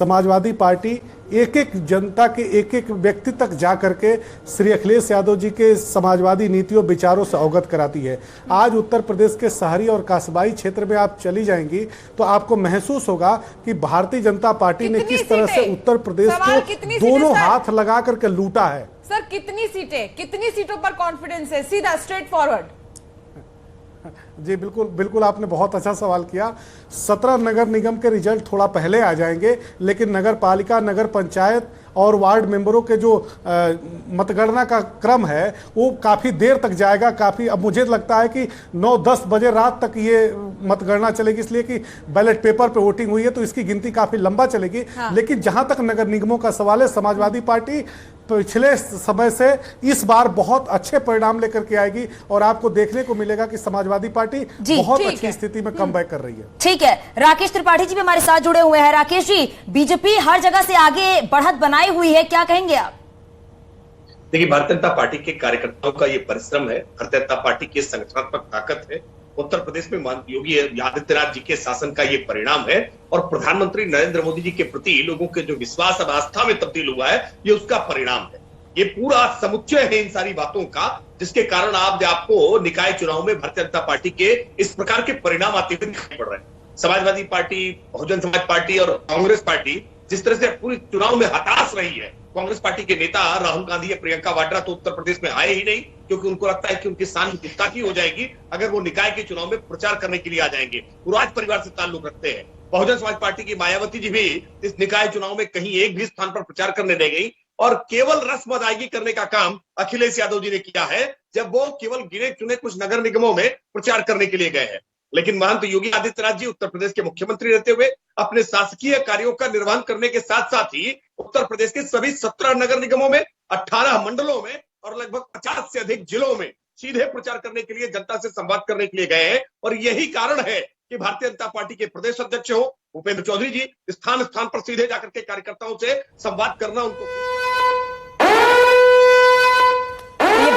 Samajwadi party एक एक जनता के एक एक व्यक्ति तक जा करके श्री अखिलेश यादव जी के समाजवादी नीतियों विचारों से अवगत कराती है। आज उत्तर प्रदेश के शहरी और कस्बाई क्षेत्र में आप चली जाएंगी तो आपको महसूस होगा कि भारतीय जनता पार्टी ने किस तरह से उत्तर प्रदेश को दोनों हाथ लगा करके लूटा है। सर कितनी सीटों पर कॉन्फिडेंस है? सीधा स्ट्रेट फॉरवर्ड। जी बिल्कुल आपने बहुत अच्छा सवाल किया। 17 नगर निगम के रिजल्ट थोड़ा पहले आ जाएंगे, लेकिन नगर पालिका, नगर पंचायत और वार्ड मेंबरों के जो मतगणना का क्रम है वो काफ़ी देर तक जाएगा। अब मुझे लगता है कि 9-10 बजे रात तक ये मतगणना चलेगी, इसलिए कि बैलेट पेपर पे वोटिंग हुई है तो इसकी गिनती काफ़ी लंबा चलेगी। हाँ। लेकिन जहां तक नगर निगमों का सवाल है, समाजवादी पार्टी पिछले समय से इस बार बहुत अच्छे परिणाम लेकर के आएगी और आपको देखने को मिलेगा कि समाजवादी पार्टी बहुत अच्छी स्थिति में कमबैक कर रही है। ठीक है, राकेश त्रिपाठी जी भी हमारे साथ जुड़े हुए हैं। राकेश जी, बीजेपी हर जगह से आगे बढ़त बनाई हुई है, क्या कहेंगे आप? देखिए, भारतीय जनता पार्टी के कार्यकर्ताओं का ये परिश्रम है, भारतीय जनता पार्टी की संगठनात्मक ताकत है, उत्तर प्रदेश में योगी आदित्यनाथ जी के शासन का ये परिणाम है और प्रधानमंत्री नरेंद्र मोदी जी के प्रति लोगों के जो विश्वास अब आस्था में तब्दील हुआ है, ये उसका परिणाम है। ये पूरा समुच्चय है इन सारी बातों का, जिसके कारण आपको निकाय चुनाव में भारतीय जनता पार्टी के इस प्रकार के परिणाम आते हुए दिखाई पड़ रहे हैं। समाजवादी पार्टी, बहुजन समाज पार्टी और कांग्रेस पार्टी जिस तरह से पूरी चुनाव में हताश रही है, कांग्रेस पार्टी के नेता राहुल गांधी या प्रियंका वाड्रा तो उत्तर प्रदेश में आए ही नहीं, क्योंकि उनको लगता है कि उनकी शान की गुस्ताखी हो जाएगी अगर वो निकाय के चुनाव में प्रचार करने के लिए आ जाएंगे। वो राज परिवार से ताल्लुक रखते हैं। बहुजन समाज पार्टी की मायावती जी भी इस निकाय चुनाव में कहीं एक भी स्थान पर प्रचार करने नहीं गई और केवल रस्म अदायगी करने का काम अखिलेश यादव जी ने किया है, जब वो केवल गिने चुने कुछ नगर निगमों में प्रचार करने के लिए गए हैं। लेकिन महंत योगी आदित्यनाथ जी उत्तर प्रदेश के मुख्यमंत्री रहते हुए अपने शासकीय कार्यों का निर्वहन करने के साथ साथ ही उत्तर प्रदेश के सभी 17 नगर निगमों में, 18 मंडलों में और लगभग 50 से अधिक जिलों में सीधे प्रचार करने के लिए, जनता से संवाद करने के लिए गए हैं। और यही कारण है कि भारतीय जनता पार्टी के प्रदेश अध्यक्ष हो भूपेंद्र चौधरी जी स्थान स्थान पर सीधे जाकर के कार्यकर्ताओं से संवाद करना उनको।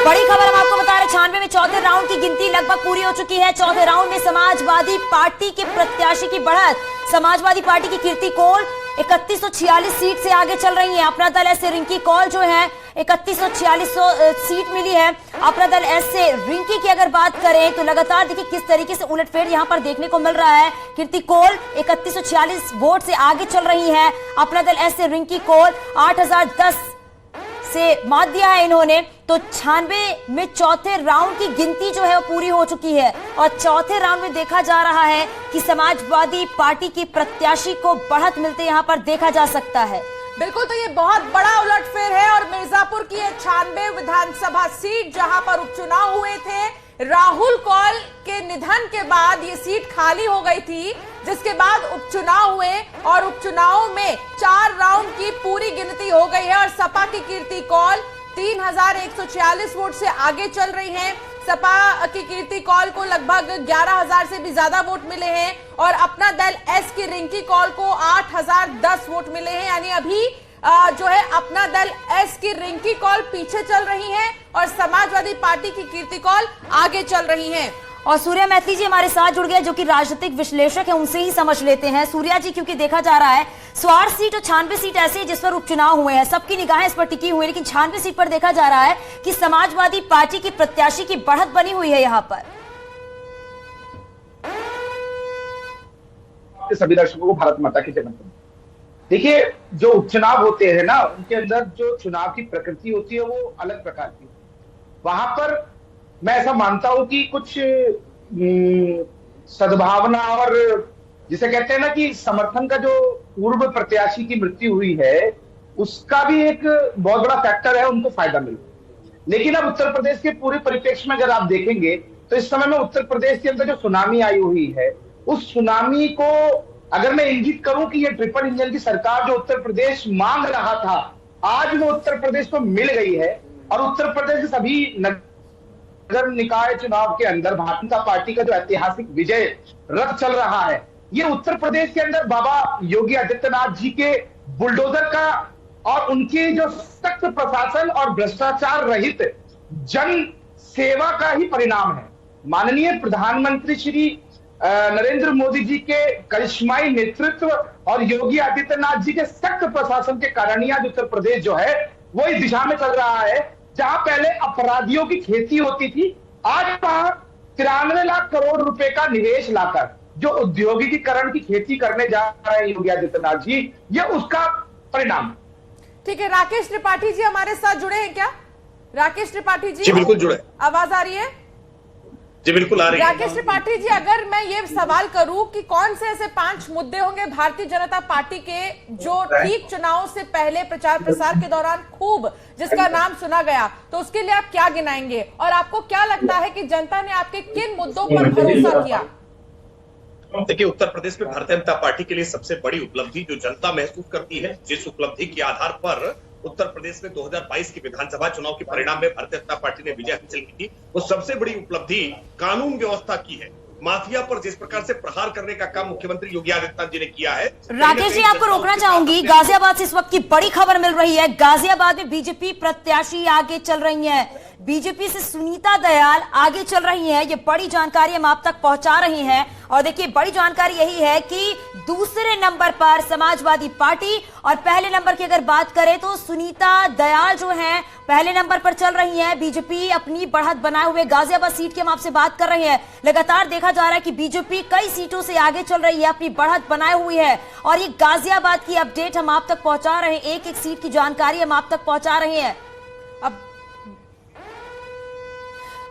बड़ी खबर हम आपको बता रहे, 96 में चौथे राउंड की गिनती लगभग पूरी हो चुकी है। चौथे राउंड में समाजवादी पार्टी के प्रत्याशी की बढ़त, समाजवादी पार्टी की कीर्ति कौल 3146 सीट से आगे चल रही है। अपना दल एस से रिंकी कौल जो है 3146 सीट मिली है। अपना दल एस से रिंकी की अगर बात करें तो लगातार देखिए किस तरीके से उलटफेर यहां पर देखने को मिल रहा है। कीर्ति कौल 3146 वोट से आगे चल रही है। अपना दल एस से रिंकी कौल 8010 से मात दिया है इन्होंने। तो 96 में चौथे राउंड की गिनती जो है वो पूरी हो चुकी है और चौथे राउंड में देखा जा रहा है कि समाजवादी पार्टी की प्रत्याशी को बढ़त मिलते यहां पर देखा जा सकता है। बिल्कुल, तो ये बहुत बड़ा उलटफेर है और मिर्जापुर की 96 विधानसभा सीट जहां पर उपचुनाव हुए थे, राहुल कौल के निधन के बाद ये सीट खाली हो गई थी, जिसके बाद उपचुनाव हुए और उपचुनाव में 4 राउंड की पूरी गिनती हो गई है और सपा की कीर्ति कौल 3146 वोट से आगे चल रही हैं। सपा की कीर्ति कौल को लगभग 11000 से भी ज्यादा वोट मिले हैं और अपना दल एस की रिंकी कौल को 8010 वोट मिले हैं। यानी अभी जो है अपना दल एस की रिंकी कौल पीछे चल रही हैं और समाजवादी पार्टी की कीर्ति कौल आगे चल रही हैं। और सूर्या मैथिली जी हमारे साथ जुड़ गए जो कि राजनीतिक विश्लेषक है, उनसे ही समझ लेते हैं। सूर्या जी, क्योंकि देखा जा रहा है 16 सीट और 96 सीट ऐसे है जिस पर उपचुनाव हुए हैं, सबकी निगाहें इस पर टिकी हुई है, लेकिन 96 सीट पर देखा जा रहा है कि समाजवादी पार्टी की प्रत्याशी की बढ़त बनी हुई है। यहाँ पर सभी दर्शकों को भारत माता की जय। देखिए, जो उपचुनाव होते हैं ना, उनके अंदर जो चुनाव की प्रकृति होती है वो अलग प्रकार की। वहां पर मैं ऐसा मानता हूं कि कुछ सद्भावना और जिसे कहते हैं ना कि समर्थन का जो पूर्व प्रत्याशी की मृत्यु हुई है, उसका भी एक बहुत बड़ा फैक्टर है, उनको फायदा मिला। लेकिन अब उत्तर प्रदेश के पूरे परिप्रेक्ष्य में अगर आप देखेंगे तो इस समय में उत्तर प्रदेश के अंदर जो सुनामी आई हुई है, उस सुनामी को अगर मैं इंगित करूं कि ये ट्रिपल इंजन की सरकार जो उत्तर प्रदेश मांग रहा था, आज वो उत्तर प्रदेश को मिल गई है और उत्तर प्रदेश के सभी नगर निकाय चुनाव के अंदर भारतीय जनता पार्टी का जो ऐतिहासिक विजय रथ चल रहा है, ये उत्तर प्रदेश के अंदर बाबा योगी आदित्यनाथ जी के बुलडोजर का और उनके जो सख्त प्रशासन और भ्रष्टाचार रहित जन सेवा का ही परिणाम है। माननीय प्रधानमंत्री श्री नरेंद्र मोदी जी के करिश्माई नेतृत्व और योगी आदित्यनाथ जी के सख्त प्रशासन के कारण ही आज उत्तर प्रदेश जो है वो इस दिशा में चल रहा है। जहां पहले अपराधियों की खेती होती थी, आज वहां 93 लाख करोड़ रुपए का निवेश लाकर जो औद्योगिकीकरण की खेती करने जा रहे हैं योगी आदित्यनाथ जी, ये उसका परिणाम। ठीक है, राकेश त्रिपाठी जी हमारे साथ जुड़े हैं क्या? राकेश त्रिपाठी जी बिल्कुल जुड़े। आवाज आ रही है? जी बिल्कुल आ रही है। राकेश त्रिपाठी जी, अगर मैं ये सवाल करूं कि कौन से ऐसे 5 मुद्दे होंगे भारतीय जनता पार्टी के जो ठीक चुनाव से पहले प्रचार प्रसार के दौरान खूब जिसका नाम सुना गया, तो उसके लिए आप क्या गिनाएंगे और आपको क्या लगता है कि जनता ने आपके किन मुद्दों पर भरोसा किया? देखिए, उत्तर प्रदेश में भारतीय जनता पार्टी के लिए सबसे बड़ी उपलब्धि जो जनता महसूस करती है, जिस उपलब्धि के आधार पर उत्तर प्रदेश में 2022 के विधानसभा चुनाव के परिणाम में भारतीय जनता पार्टी ने विजय हासिल की थी, वो सबसे बड़ी उपलब्धि कानून व्यवस्था की है। माफिया पर जिस प्रकार से प्रहार करने का काम मुख्यमंत्री योगी आदित्यनाथ जी ने किया है। राकेश जी, आपको रोकना चाहूंगी। गाजियाबाद से इस वक्त की बड़ी खबर मिल रही है। गाजियाबाद में बीजेपी प्रत्याशी आगे चल रही हैं। बीजेपी से सुनीता दयाल आगे चल रही हैं। ये बड़ी जानकारी हम आप तक पहुंचा रही हैं। और देखिए, बड़ी जानकारी यही है कि दूसरे नंबर पर समाजवादी पार्टी और पहले नंबर की अगर बात करें तो सुनीता दयाल जो हैं पहले नंबर पर चल रही हैं। बीजेपी अपनी बढ़त बनाए हुए गाजियाबाद सीट की हम आपसे बात कर रहे हैं। लगातार देखा जा रहा है कि बीजेपी कई सीटों से आगे चल रही है, अपनी बढ़त बनाए हुई है। और ये गाजियाबाद की अपडेट हम आप तक पहुंचा रहे हैं, एक एक सीट की जानकारी हम आप तक पहुंचा रहे हैं। अब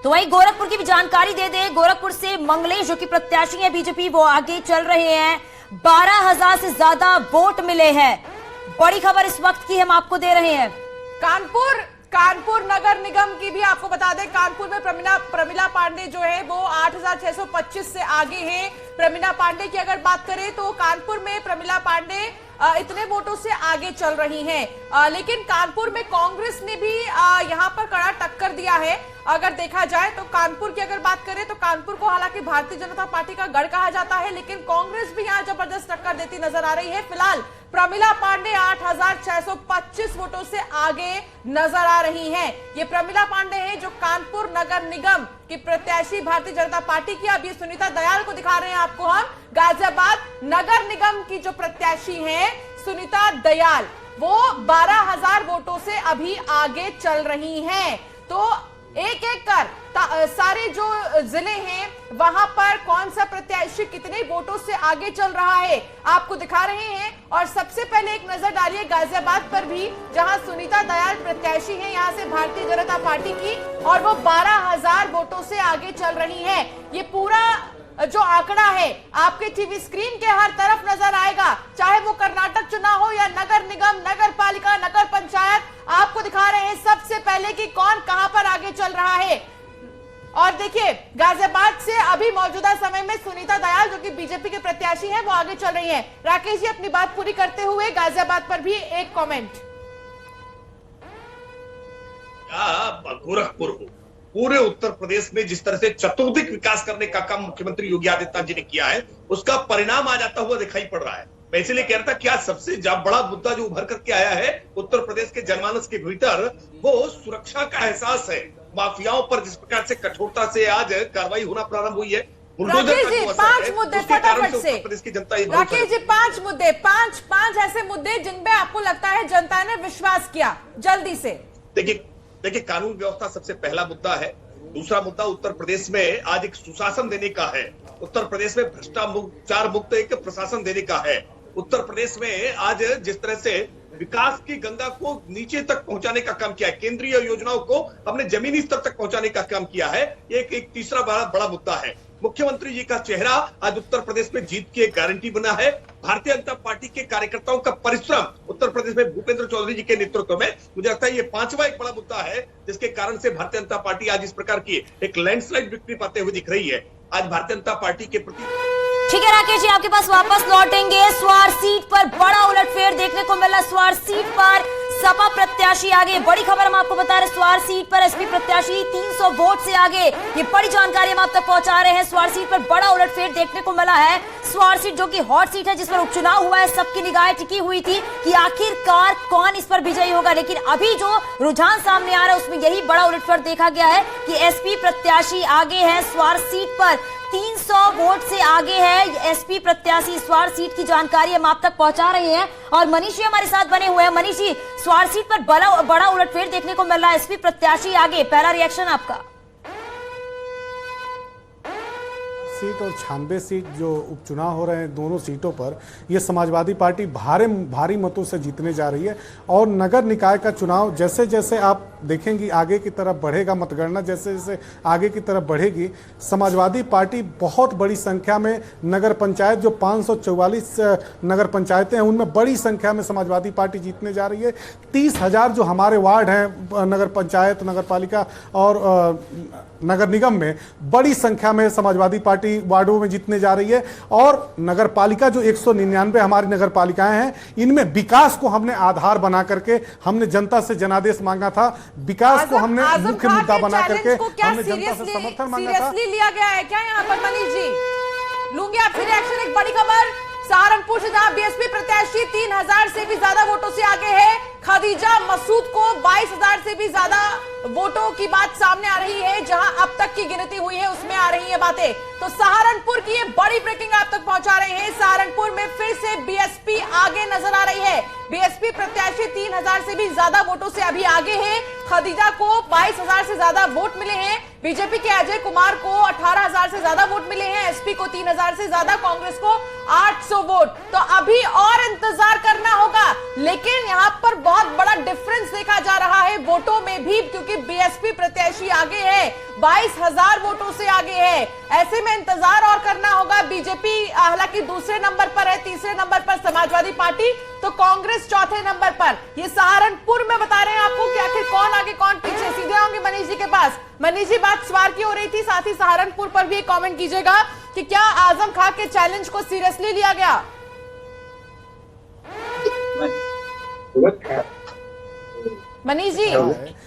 तो वही गोरखपुर की भी जानकारी दे दे। गोरखपुर से मंगलेश जो कि प्रत्याशी है बीजेपी, वो आगे चल रहे हैं। 12,000 से ज्यादा वोट मिले हैं। बड़ी खबर इस वक्त की हम आपको दे रहे हैं। कानपुर नगर निगम की भी आपको बता दें, कानपुर में प्रमिला पांडे जो है वो 8,625 से आगे हैं। प्रमिला पांडे की अगर बात करें तो कानपुर में प्रमिला पांडे इतने वोटों से आगे चल रही हैं। लेकिन कानपुर में कांग्रेस ने भी यहां पर कड़ा टक्कर दिया है। अगर देखा जाए तो कानपुर की अगर बात करें तो कानपुर को हालांकि भारतीय जनता पार्टी का गढ़ कहा जाता है, लेकिन कांग्रेस भी यहां जबरदस्त टक्कर देती नजर आ रही है। फिलहाल प्रमिला पांडे 8,625 वोटों से आगे नजर आ रही हैं। ये प्रमिला पांडे हैं जो कानपुर नगर निगम की प्रत्याशी भारतीय जनता पार्टी की। अब ये सुनीता दयाल को दिखा रहे हैं आपको हम। गाजियाबाद नगर निगम की जो प्रत्याशी हैं सुनीता दयाल, वो 12,000 वोटों से अभी आगे चल रही हैं। तो एक एक कर सारे जो जिले हैं वहां पर कौन सा प्रत्याशी कितने वोटों से आगे चल रहा है आपको दिखा रहे हैं। और सबसे पहले एक नजर डालिए गाजियाबाद पर भी, जहां सुनीता दयाल प्रत्याशी हैं यहां से भारतीय जनता पार्टी की, और वो 12,000 वोटों से आगे चल रही है। ये पूरा जो आंकड़ा है आपके टीवी स्क्रीन के हर तरफ नजर आएगा, चाहे वो कर्नाटक चुनाव हो या नगर निगम, नगर पालिका, नगर पंचायत, आपको दिखा रहे हैं सबसे पहले कि कौन कहां पर आगे चल रहा है। और देखिए, गाजियाबाद से अभी मौजूदा समय में सुनीता दयाल जो कि बीजेपी के प्रत्याशी हैं वो आगे चल रही हैं। राकेश जी, अपनी बात पूरी करते हुए गाजियाबाद पर भी एक कमेंट। गोरखपुर हो, पूरे उत्तर प्रदेश में जिस तरह से चतुर्दिक विकास करने का काम मुख्यमंत्री योगी आदित्यनाथ जी ने किया है, उसका परिणाम आ जाता हुआ दिखाई पड़ रहा है। मैं इसलिए कह रहा था कि आज सबसे बड़ा मुद्दा जो उभर करके आया है उत्तर प्रदेश के जनमानस के भीतर, वो सुरक्षा का एहसास है। माफियाओं पर जिस प्रकार से कठोरता से आज कार्रवाई होना प्रारंभ हुई है। राकेश जी, 5 मुद्दे फटाफट से। प्रदेश की जनता, राकेश जी, 5 मुद्दे, पांच ऐसे मुद्दे जिनपे आपको लगता है जनता ने विश्वास किया, जल्दी से। देखिए, कानून व्यवस्था सबसे पहला मुद्दा है। दूसरा मुद्दा उत्तर प्रदेश में आज एक सुशासन देने का है। उत्तर प्रदेश में भ्रष्टाचार मुक्त एक प्रशासन देने का है। उत्तर प्रदेश में आज जिस तरह से विकास की गंगा को नीचे तक पहुंचाने का काम किया है, केंद्रीय योजनाओं को अपने जमीनी स्तर तक पहुंचाने का काम किया है, एक तीसरा बड़ा मुद्दा है। मुख्यमंत्री जी का चेहरा आज उत्तर प्रदेश में जीत की एक गारंटी बना है। भारतीय जनता पार्टी के कार्यकर्ताओं का परिश्रम उत्तर प्रदेश में भूपेंद्र चौधरी जी के नेतृत्व में, मुझे लगता है ये 5वां एक बड़ा मुद्दा है जिसके कारण से भारतीय जनता पार्टी आज इस प्रकार की एक लैंडस्लाइड विक्ट्री पाते हुए दिख रही है। आज भारतीय जनता पार्टी के प्रति। ठीक है राकेश जी, आपके पास वापस लौटेंगे। स्वार सीट पर बड़ा उलटफेर देखने को मिला। स्वार सीट पर सपा प्रत्याशी आगे। बड़ी खबर हम आपको बता रहे हैं, स्वार सीट पर एसपी प्रत्याशी 300 वोट से आगे। ये बड़ी जानकारी हम आप तक पहुंचा रहे हैं। स्वार सीट पर बड़ा उलटफेर देखने को मिला है। स्वार सीट जो कि हॉट सीट है, जिस पर उपचुनाव हुआ है, सबकी निगाहें टिकी हुई थी कि आखिरकार कौन इस पर विजयी होगा। लेकिन अभी जो रुझान सामने आ रहा है उसमें यही बड़ा उलटफेर देखा गया है कि एसपी प्रत्याशी आगे हैं स्वार सीट पर। 300 वोट से आगे है एसपी प्रत्याशी। स्वार सीट की जानकारी हम आप तक पहुंचा रहे हैं और मनीष जी हमारे साथ बने हुए हैं। मनीष जी, स्वार सीट पर बड़ा उलटफेर देखने को मिल रहा है, एसपी प्रत्याशी आगे, पहला रिएक्शन आपका? सीट और 96 सीट जो उपचुनाव हो रहे हैं दोनों सीटों पर, ये समाजवादी पार्टी भारी मतों से जीतने जा रही है। और नगर निकाय का चुनाव जैसे जैसे आप देखेंगी आगे की तरफ बढ़ेगा, मतगणना जैसे जैसे आगे की तरफ बढ़ेगी, समाजवादी पार्टी बहुत बड़ी संख्या में नगर पंचायत, जो 544 नगर पंचायतें हैं उनमें बड़ी संख्या में समाजवादी पार्टी जीतने जा रही है। 30,000 जो हमारे वार्ड हैं नगर पंचायत, नगर पालिका और नगर निगम में, बड़ी संख्या में समाजवादी पार्टी वार्डों में जीतने जा रही है। और नगर पालिका जो 199 हमारी नगर पालिकाएं हैं, इनमें विकास को हमने आधार बना करके हमने जनता से जनादेश मांगा था, विकास को हमने मुख्य मुद्दा बना करके हमने जनता से समर्थन मांगा था। लिया गया है क्या यहाँ पर? मनीष जी, लूंगी आपसे रिएक्शन। एक बड़ी खबर सहारनपुर से, जहां बीएसपी प्रत्याशी 3,000 से भी ज्यादा वोटों से आगे है। खदीजा मसूद को 22,000 से भी ज्यादा वोटों की बात सामने आ रही है। जहां अब तक की गिनती हुई है उसमें आ रही है बातें। तो सहारनपुर की ये बड़ी ब्रेकिंग आप तक पहुंचा रहे हैं। सहारनपुर में फिर से बीएसपी आगे नजर आ रही है। बीएसपी प्रत्याशी 3,000 से भी ज्यादा वोटों से अभी आगे है। खदीजा को 22,000 से ज्यादा वोट मिले हैं। बीजेपी के अजय कुमार को 18,000 से ज्यादा वोट मिले हैं। एसपी को 3,000 से ज्यादा, कांग्रेस को 800 वोट। तो अभी और इंतजार करना होगा, लेकिन यहाँ पर बहुत बड़ा डिफरेंस देखा जा रहा है वोटों में भी, क्योंकि बीएसपी प्रत्याशी आगे है, 22,000 वोटों से आगे है। ऐसे में इंतजार और करना होगा। बीजेपी हालांकि दूसरे नंबर पर है, तीसरे नंबर पर समाजवादी पार्टी, तो कांग्रेस चौथे नंबर पर। ये सहारनपुर में बता रहे हैं आपको कि आखिर कौन आगे कौन पीछे। सीधे आऊंगी मनीष जी के पास। मनीष जी, बात स्वार की हो रही थी, साथ ही सहारनपुर पर भी एक कमेंट कीजिएगा कि क्या आजम खां के चैलेंज को सीरियसली लिया गया? मनीष जी,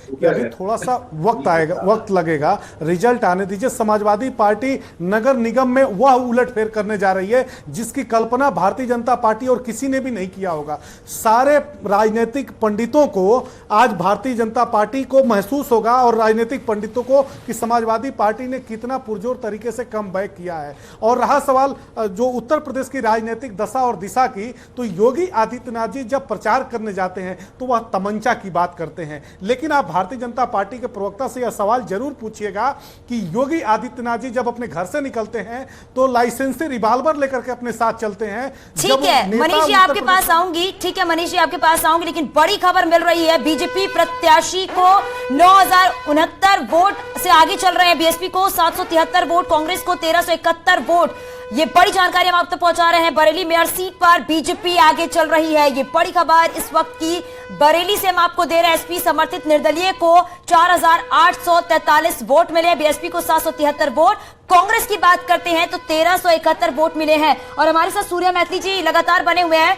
कि अभी थोड़ा सा वक्त लगेगा, रिजल्ट आने दीजिए। समाजवादी पार्टी नगर निगम में वह उलटफेर करने जा रही है जिसकी कल्पना भारतीय जनता पार्टी और किसी ने भी नहीं किया होगा। सारे राजनीतिक पंडितों को आज भारतीय जनता पार्टी को महसूस होगा और राजनीतिक पंडितों को कि समाजवादी पार्टी ने कितना पुरजोर तरीके से कम बैक किया है। और रहा सवाल जो उत्तर प्रदेश की राजनीतिक दशा और दिशा की, तो योगी आदित्यनाथ जी जब प्रचार करने जाते हैं तो वह तमंचा की बात करते हैं। लेकिन आप भारतीय जनता पार्टी के प्रवक्ता से यह सवाल जरूर पूछिएगा कि योगी आदित्यनाथ जी जब अपने घर से निकलते हैं तो लाइसेंसी रिवॉल्वर लेकर के अपने साथ चलते हैं। ठीक है मनीष जी, आपके पास आऊंगी। ठीक है मनीष जी, आपके पास आऊंगी, लेकिन बड़ी खबर मिल रही है। बीजेपी प्रत्याशी को 9,069 वोट से आगे चल रहे हैं, बीएसपी को 773 वोट, कांग्रेस को 1,371 वोट। ये बड़ी जानकारी हम आप तक पहुंचा रहे हैं। बरेली मेयर सीट पर बीजेपी आगे चल रही है। ये बड़ी खबर इस वक्त की बरेली से हम आपको दे रहे हैं। एसपी समर्थित निर्दलीय को 4,843 वोट मिले, बीएसपी को 773 वोट। कांग्रेस की बात करते हैं तो 1,371 वोट मिले हैं। और हमारे साथ सूर्या मैथिली जी लगातार बने हुए हैं।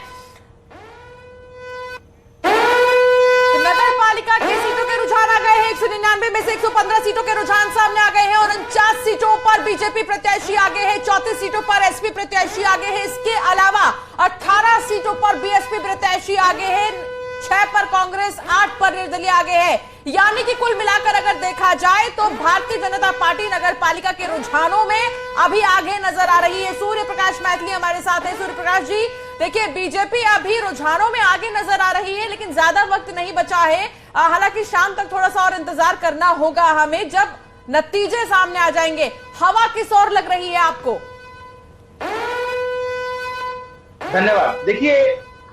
नगर पालिका के सीटों के रुझान आ गए हैं। 199 में से 115 सीटों के रुझान सामने आ गए हैं और 49 सीटों पर बीजेपी प्रत्याशी आगे है, 34 सीटों पर एसपी प्रत्याशी आगे है। इसके अलावा 18 सीटों पर बीएसपी प्रत्याशी आगे है, 6 पर कांग्रेस, 8 पर निर्दलीय आगे है। यानी कि कुल मिलाकर अगर देखा जाए तो भारतीय जनता पार्टी नगर पालिका के रुझानों में अभी आगे नजर आ रही है। सूर्य प्रकाश मैथिली हमारे साथ है। सूर्य प्रकाश जी, देखिए बीजेपी अभी रुझानों में आगे नजर आ रही है, लेकिन ज्यादा वक्त नहीं बचा है। हालांकि शाम तक थोड़ा सा और इंतजार करना होगा हमें, जब नतीजे सामने आ जाएंगे। हवा किस ओर लग रही है आपको? धन्यवाद। देखिए,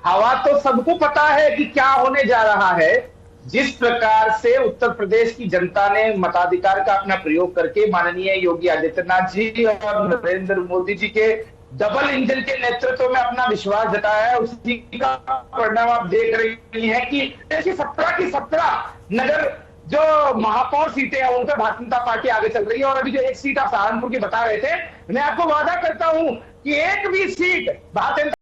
हवा तो सबको पता है कि क्या होने जा रहा है। जिस प्रकार से उत्तर प्रदेश की जनता ने मताधिकार का अपना प्रयोग करके माननीय योगी आदित्यनाथ जी और नरेंद्र मोदी जी के डबल इंजन के नेतृत्व में अपना विश्वास जताया है, उसी का परिणाम आप देख रही हैं कि ऐसी 17 की 17 नगर जो महापौर सीटें हैं उन पर भारतीय जनता पार्टी आगे चल रही है। और अभी जो एक सीट आप सहारनपुर की बता रहे थे, मैं आपको वादा करता हूं कि एक भी सीट भारतीय